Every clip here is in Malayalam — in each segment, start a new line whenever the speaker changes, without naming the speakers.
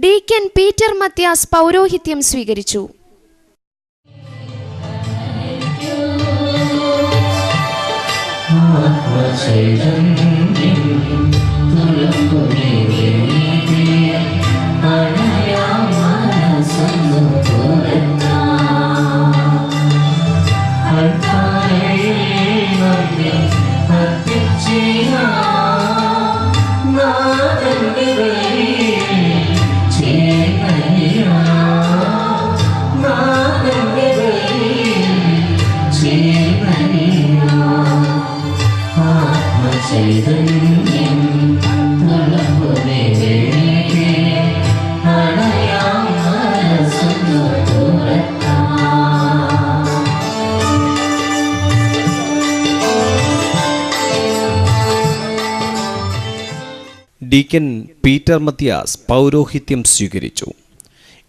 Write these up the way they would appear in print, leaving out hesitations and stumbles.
ഡീക്കൻ പീറ്റർ മത്യാസ് പൗരോഹിത്യം സ്വീകരിച്ചു.
ഡീക്കൻ പീറ്റർ മത്യാസ് പൗരോഹിത്യം സ്വീകരിച്ചു.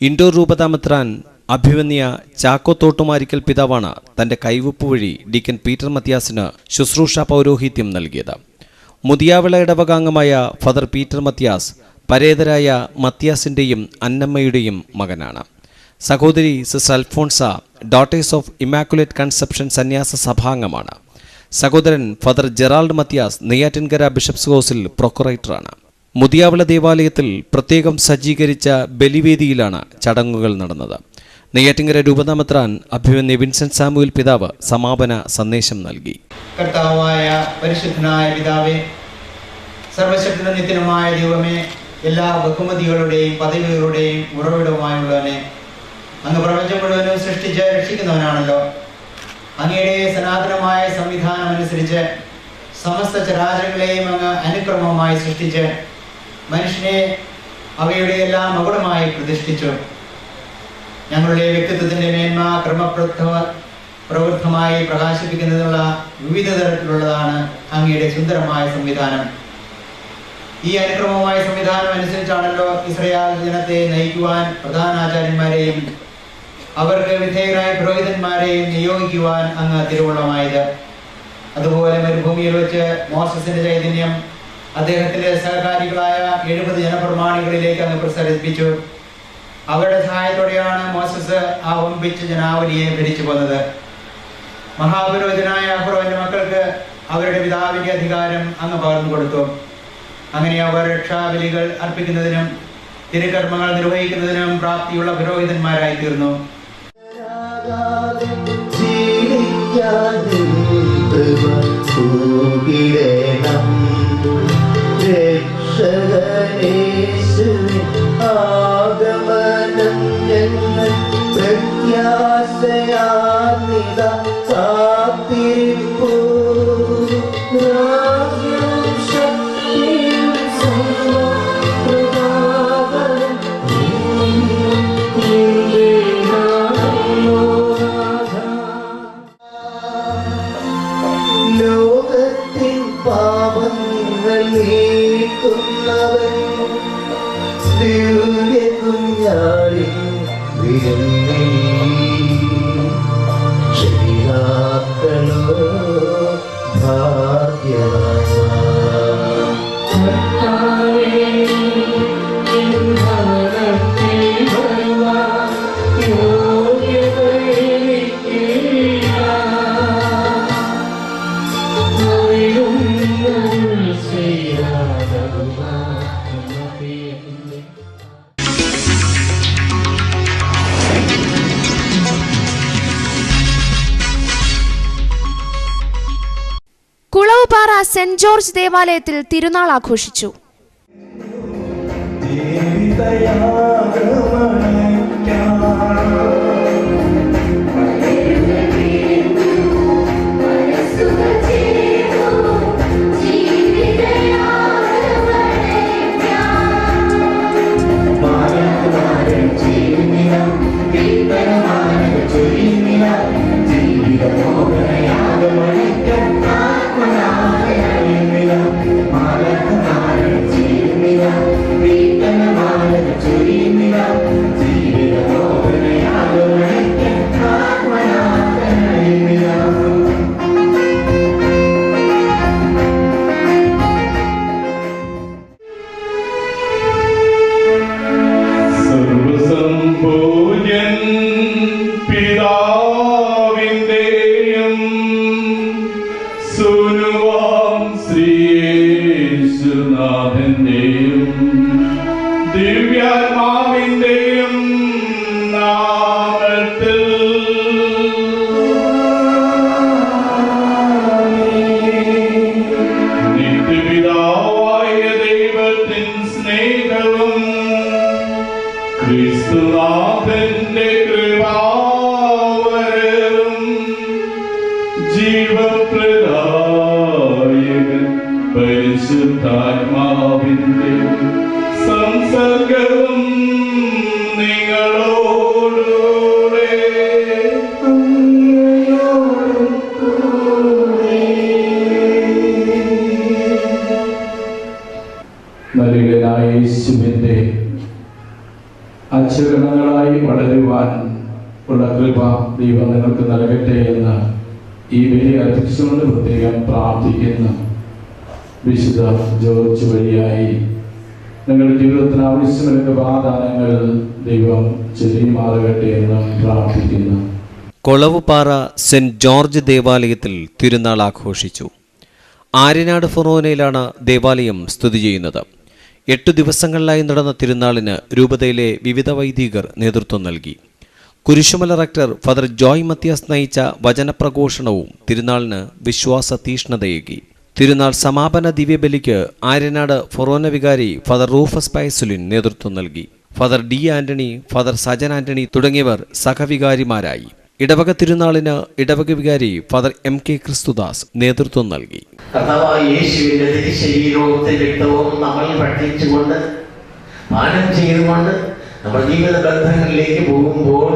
ഇൻഡോർ രൂപതാമെത്രാൻ അഭിവന്യ ചാക്കോ തോട്ടുമാരിക്കൽ പിതാവാണ് തന്റെ കൈവപ്പ് വഴി ഡീക്കൻ പീറ്റർ മത്യാസിന് ശുശ്രൂഷ പൗരോഹിത്യം നൽകിയത്. മുതിയാവിള ഇടവകാംഗമായ ഫാദർ പീറ്റർ മത്യാസ് പരേതരായ മത്യാസിന്റെയും അന്നമ്മയുടെയും മകനാണ്. സഹോദരി sister Alphonsa daughters of Immaculate Conception സന്യാസ സഭാംഗമാണ്. സഹോദരൻ father Gerald Mathias Neyyattinkara bishop's ഹൗസിൽ പ്രൊക്കുറേറ്ററാണ്. മുതിയാവിള ദേവാലയത്തിൽ പ്രത്യേകം സജ്ജീകരിച്ച ബലിവേദിയിലാണ് ചടങ്ങുകൾ നടന്നത്. നെയ്യാറ്റിൻകര രൂപതാമെത്രാൻ അഭിവന്യ വിൻസെന്റ് സാമുവൽ പിതാവ് സമാപന സന്ദേശം നൽകി.
കർത്താവായ പരിശുദ്ധനായ പിതാവേ, സർവശക്തനും നിത്യനുമായ ദൈവമേ, എല്ലാ ബഹുമതികളുടെയും പദവികളുടെയും ഉറവിടവുമായുള്ളവനെ, അങ്ങ് പ്രപഞ്ചം മുഴുവനും സൃഷ്ടിച്ച് രക്ഷിക്കുന്നവനാണല്ലോ. അങ്ങയുടെ സനാതനമായ സംവിധാനം അനുസരിച്ച് സമസ്ത ചരാചരങ്ങളെയും അങ്ങ് അനുക്രമമായി സൃഷ്ടിച്ച് മനുഷ്യനെ അവയുടെ എല്ലാം മകുടമായി പ്രതിഷ്ഠിച്ചു. ഞങ്ങളുടെ വ്യക്തിത്വത്തിന്റെ മേന്മ ക്രമപ്രവൃത്തമായി പ്രകാശിപ്പിക്കുന്നതിനുള്ള വിവിധ തരത്തിലുള്ളതാണ് അങ്ങയുടെ സുന്ദരമായ സംവിധാനം. ഈ അനുക്രമമായ സംവിധാനം അനുസരിച്ചാണല്ലോ ഇസ്രായേൽ ജനത്തെ നയിക്കുവാൻ പ്രധാനാചാര്യന്മാരെയും അവർക്ക് വിധേയരായ പുരോഹിതന്മാരെയും നിയോഗിക്കുവാൻ അങ്ങ് തിരുവുള്ളമായത്. അതുപോലെ മരുഭൂമിയിൽ വെച്ച് മോസസിന്റെ ചൈതന്യം അദ്ദേഹത്തിന്റെ സഹകാരികളായ 70 ജനപ്രമാണികളിലേക്ക് അങ്ങ് പ്രസരിപ്പിച്ചു. അവരുടെ സഹായത്തോടെയാണ് മോസസ് ആ വമ്പിച്ച ജനാവലിയെ ഭരിച്ചു പോന്നത്. മഹാപുരോഹിതനായ അഹ്റോന്റെ മക്കൾക്ക് അവരുടെ പിതാവിന്റെ അധികാരം അങ്ങ് പകർന്നു കൊടുത്തു. അങ്ങനെ അവർ രക്ഷാബലികൾ അർപ്പിക്കുന്നതിനും തിരുക്കർമ്മങ്ങൾ നിർവഹിക്കുന്നതിനും പ്രാപ്തിയുള്ള പുരോഹിതന്മാരായി തീർന്നു.
കുളവുപാറ സെന്റ് ജോർജ് ദേവാലയത്തിൽ തിരുനാൾ ആഘോഷിച്ചു.
to ശ്രീയേശുനാഥന്റെയും ദിവ്യാത്മാവിന്റെയും നാമത്തിൽ നിത്യപിതാവായ ദൈവത്തിൻ സ്നേഹവും ക്രിസ്തുനാഥന്റെ കൃപാവരവും ജീവപ്രദായകൻ പരിശുദ്ധാത്മാവിന്റെ സംസർഗവും നിങ്ങളോടുകൂടെ. നൽകനായ യേശുവിന്റെ അച്ചുകണങ്ങളായി വളരുവാൻ ഉള്ള കൃപ ദൈവം നിങ്ങൾക്ക് നൽകട്ടെ എന്ന് ഈ ബലി അർപ്പിച്ചുകൊണ്ട് പ്രത്യേകം പ്രാർത്ഥിക്കുന്നു. വിശുദ്ധ ജോർജ് വഴിയായി നിങ്ങളുടെ ജീവിതത്തിന് ആവശ്യമുള്ള കൃപാദാനങ്ങൾ ദൈവം ചെറിയുമാറട്ടെ എന്ന് പ്രാർത്ഥിക്കുന്നു.
കൊളവുപാറ സെന്റ് ജോർജ് ദേവാലയത്തിൽ തിരുനാൾ ആഘോഷിച്ചു. ആര്യനാട് ഫൊറോനയിലാണ് ദേവാലയം സ്ഥിതി ചെയ്യുന്നത്. 8 ദിവസങ്ങളിലായി നടന്ന തിരുനാളിന് രൂപതയിലെ വിവിധ വൈദികർ നേതൃത്വം നൽകി. Kurishumala rector father Joy Mathias നയിച്ച വചനപ്രഘോഷണവും തിരുനാളിന് വിശ്വാസ തീഷ്ണതയേകി. തിരുനാൾ സമാപന ദിവ്യബലിക്ക് ആര്യനാട് ഫൊറോന വികാരി ഫാദർ റൂഫസ് പൈസുലിൻ നേതൃത്വം നൽകി. Father D Antony, father Sajan Antony തുടങ്ങിയവർ സഹവികാരിമാരായി. ഇടവക തിരുനാളിന് ഇടവക വികാരി ഫാദർ എം കെ ക്രിസ്തുദാസ് നേതൃത്വം നൽകി.
കർത്താവായ യേശുവിന്റെ തിരുശരീരവും രക്തവും നമ്മൾ പഠിച്ചുകൊണ്ട് പാനം ചെയ്തുകൊണ്ട് നമ്മുടെ ജീവിത ബന്ധങ്ങളിലേക്ക് പോകുമ്പോൾ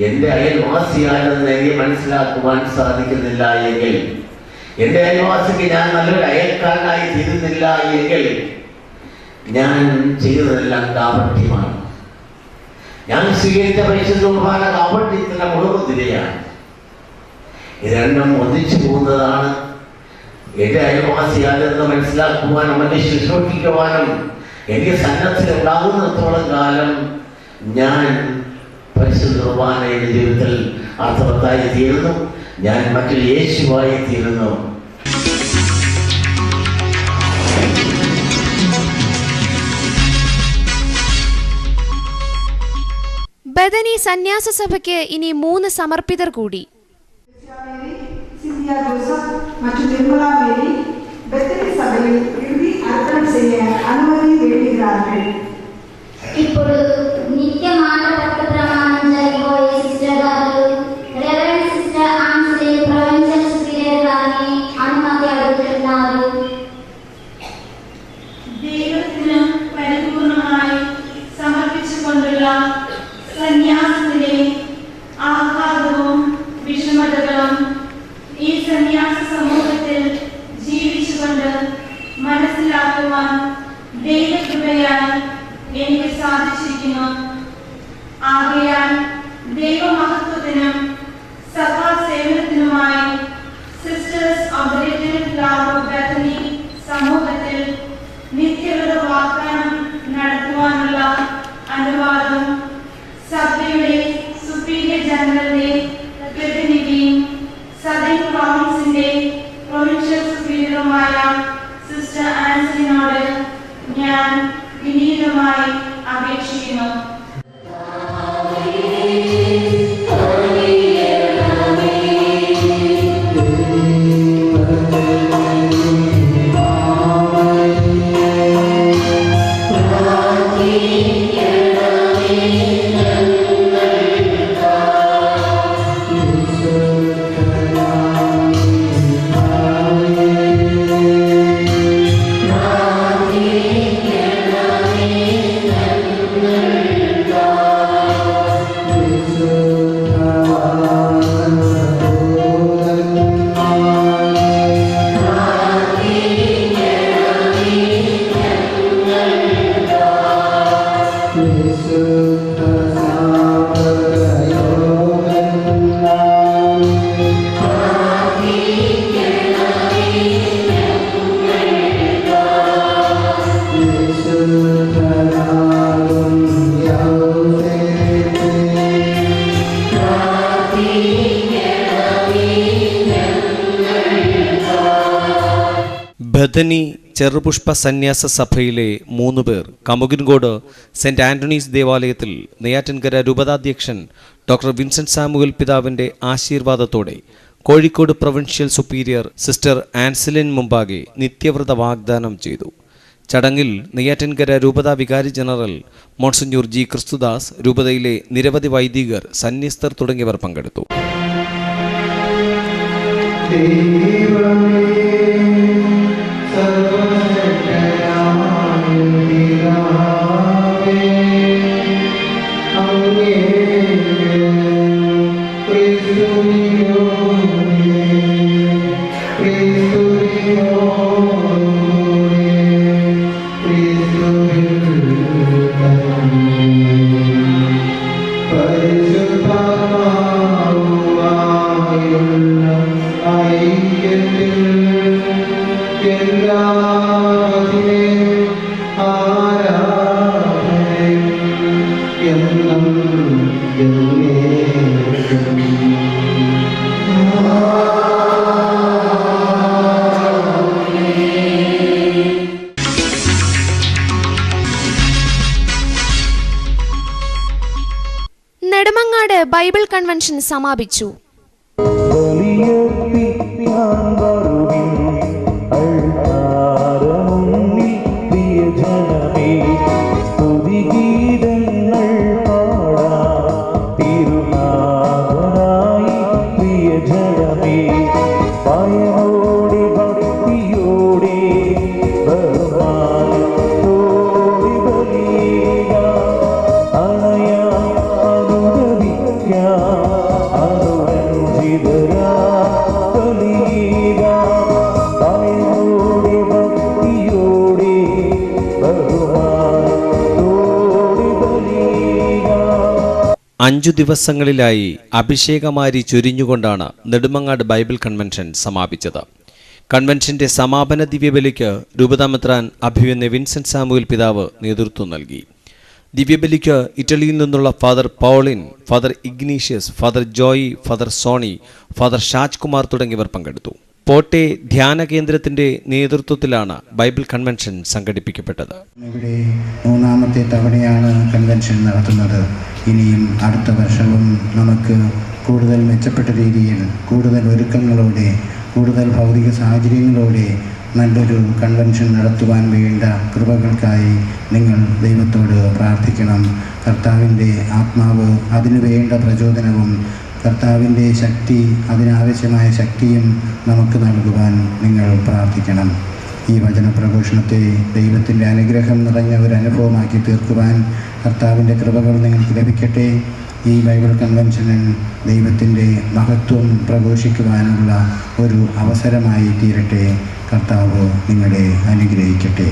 എൻ്റെ അയൽവാസിയാണെന്ന് എനിക്ക് മനസ്സിലാക്കുവാൻ സാധിക്കുന്നില്ല എങ്കിൽ, എൻ്റെ അയൽവാസിക്ക് ഞാൻ നല്ലൊരു അയൽക്കാരനായി തീരുന്നില്ല എങ്കിൽ ഞാൻ ചെയ്തതെല്ലാം കാപട്യമാണ്. ഞാൻ സ്വീകരിച്ച പരിശുദ്ധ കുർബാന കാപട്യത്തിന്റെ മുഴുവതിരെയാണ്. ഇത് രണ്ടും ഒന്നിച്ചു പോകുന്നതാണ്. എൻ്റെ അയൽവാസിയാണെന്ന് മനസ്സിലാക്കുവാനും അവനെ ശുശ്രൂഷിക്കുവാനും എനിക്ക് സന്നദ്ധത ഉണ്ടാകുന്നിടത്തോളം കാലം ഞാൻ പരിശുദ്ധ കുർബാനയുടെ ജീവിതത്തിൽ അർത്ഥവത്തായി തീരുന്നു. ഞാൻ മറ്റൊരു യേശുവായി തീരുന്നു.
ബദനി സന്യാസ സഭയ്ക്ക് ഇനി 3 സമർപ്പിതർ കൂടി.
மற்றும் நிர்மலா மேரி பெத்தனி சபையில் இறுதி அர்ப்பணம் செய்ய அனுமதி வேண்டுகிறார்கள்.
ఇప్పుడు నిత్యமான భక్త ప్రమాణం జరిగిపోయే సిస్టర్ గారు రెవరెండ్ సిస్టర్ ఆన్సలే ప్రొవిన్షియల్ సుపీరియర్ గారిని అనుమతి అడుగుతున్నారు.
ദൈവത്തിന് പരിപൂർണമായി സമർപ്പിച്ചുകൊണ്ടുള്ള സന്യാസത്തിലെ ആഹ്ലാദവും വിഷമതകളും ഈ സന്യാസ സമൂഹത്തിൽ ജീവിച്ചുകൊണ്ട് മനസ്സിലാക്കുവാൻ ദൈവകൃപയാൽ എനിക്ക് സാധിച്ചിരിക്കുന്നു. ആകയാൽ ദൈവമഹത്വത്തിനും സഭാ സേവനത്തിനുമായി sisters of the little flower of Bethany സമൂഹത്തിൽ നിത്യവ്രത വാഗ്ദാനം നടത്തുവാനുള്ള അനുവാദം സഭയുടെ സുപ്പീരിയർ ജനറലിന്റെ പ്രതിനിധിയും സദൻ പ്രോവിൻസിന്റെ പ്രൊവിൻഷ്യൽ സുപ്പീരിയറുമായ സിസ്റ്റർ ആൻസലിനോട് ഞാൻ വിനീതമായി അപേക്ഷിക്കുന്നു.
ബഥനി ചെറുപുഷ്പ സന്യാസ സഭയിലെ 3 പേർ കമുകിൻകോട് സെന്റ് ആന്റണീസ് ദേവാലയത്തിൽ നെയ്യാറ്റിൻകര രൂപതാധ്യക്ഷൻ ഡോക്ടർ വിൻസെന്റ് സാമുവൽ പിതാവിന്റെ ആശീർവാദത്തോടെ Kozhikode provincial superior sister Anselin മുമ്പാകെ നിത്യവ്രത വാഗ്ദാനം ചെയ്തു. ചടങ്ങിൽ നെയ്യാറ്റിൻകര രൂപതാ വികാരി ജനറൽ മോൺസിഞ്ഞൂർ ജി ക്രിസ്തുദാസ്, രൂപതയിലെ നിരവധി വൈദികർ, സന്യസ്തർ തുടങ്ങിയവർ പങ്കെടുത്തു.
നെടുമങ്ങാട് ബൈബിൾ കൺവെൻഷൻ സമാപിച്ചു.
അഞ്ചു ദിവസങ്ങളിലായി അഭിഷേകമാരി ചൊരിഞ്ഞുകൊണ്ടാണ് നെടുമങ്ങാട് ബൈബിൾ കൺവെൻഷൻ സമാപിച്ചത്. കൺവെൻഷന്റെ സമാപന ദിവ്യബലിക്ക് രൂപതാമെത്രാൻ അഭിവന്യ വിൻസെന്റ് സാമുവൽ പിതാവ് നേതൃത്വം നൽകി. ദിവ്യബലിക്ക് ഇറ്റലിയിൽ നിന്നുള്ള father Paulin, father Ignatius, father Joy, father Sony, father Shaj Kumar തുടങ്ങിയവർ പങ്കെടുത്തു. പോട്ടെ ധ്യാന കേന്ദ്രത്തിന്റെ നേതൃത്വത്തിലാണ് ബൈബിൾ കൺവെൻഷൻ സംഘടിപ്പിക്കപ്പെട്ടത്.
ഇവിടെ 3ാമത്തെ തവണയാണ് കൺവെൻഷൻ നടത്തുന്നത്. ഇനിയും അടുത്ത വർഷവും നമുക്ക് കൂടുതൽ മെച്ചപ്പെട്ട രീതിയിൽ, കൂടുതൽ ഒരുക്കങ്ങളോടെ, കൂടുതൽ ഭൗതിക സാഹചര്യങ്ങളോടെ നല്ലൊരു കൺവെൻഷൻ നടത്തുവാൻ വേണ്ട കൃപകൾക്കായി നിങ്ങൾ ദൈവത്തോട് പ്രാർത്ഥിക്കണം. കർത്താവിൻ്റെ ആത്മാവ് അതിനു വേണ്ട പ്രചോദനവും കർത്താവിൻ്റെ ശക്തി, അതിനാവശ്യമായ ശക്തിയും നമുക്ക് നൽകുവാൻ നിങ്ങൾ പ്രാർത്ഥിക്കണം. ഈ വചനപ്രഘോഷണത്തെ ദൈവത്തിൻ്റെ അനുഗ്രഹം നിറഞ്ഞ ഒരു അനുഭവമാക്കി തീർക്കുവാൻ കർത്താവിൻ്റെ കൃപകൾ നിങ്ങൾക്ക് ലഭിക്കട്ടെ. ഈ ബൈബിൾ കൺവെൻഷനിൽ ദൈവത്തിൻ്റെ മഹത്വം പ്രഘോഷിക്കുവാനുള്ള ഒരു അവസരമായി തീരട്ടെ. കർത്താവ് നിങ്ങളെ അനുഗ്രഹിക്കട്ടെ.